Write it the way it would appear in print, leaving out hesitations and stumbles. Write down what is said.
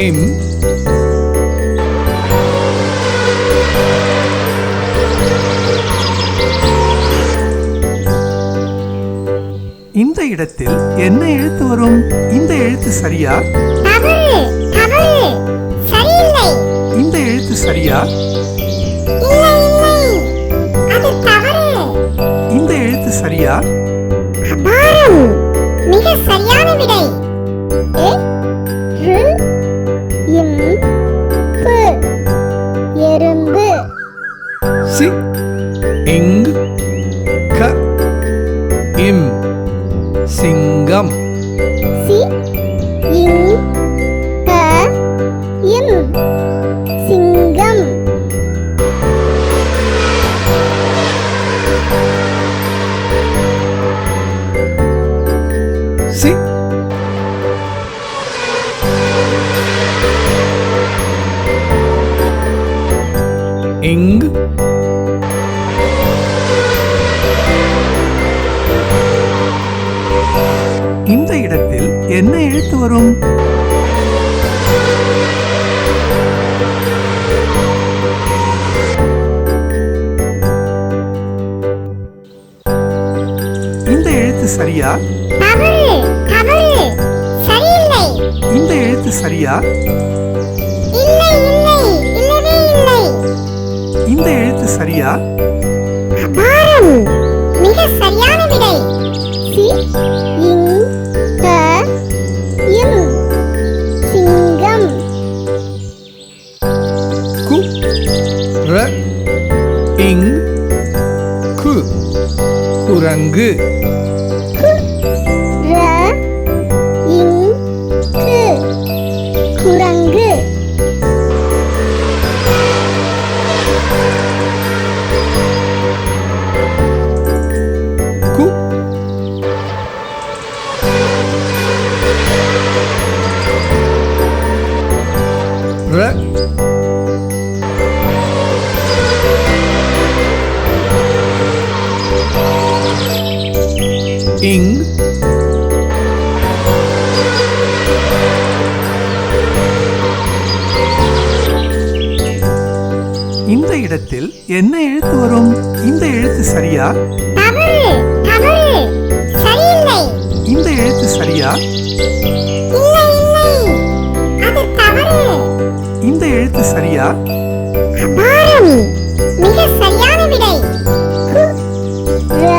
இம் இந்த இடத்தில் என்ன எழுத்து வரும்? இந்த எழுத்து சரியா? இந்த எழுத்து சரியா? இந்த எழுத்து சரியா? மிக சரியான விடை. எறும்பு. சி இங் க இம் சிங்கம். சி இங் க இம் சிங்கம். சி இங் இந்த இடத்தில் என்ன எழுத்து வரும்? இந்த எழுத்து சரியா? சரியில்லை. இந்த எழுத்து சரியா? இல்லை, இல்லவே இல்லை. இந்த எழுத்து சரியா? அபாரம். மிக சரியான விடை. சி இங் க இம் சிங்கம். கு ர இங் கு குரங்கு. கு ர இங் கு குரங்கு. கு ர இங் இந்த இடத்தில் என்ன எழுத்து வரும்? இந்த எழுத்து சரியா? சரியில்லை. இந்த எழுத்து சரியா? இல்லை. அது தவறு. இந்த எழுத்து சரியா? அபாரம். மிக சரியான விடை. கு ர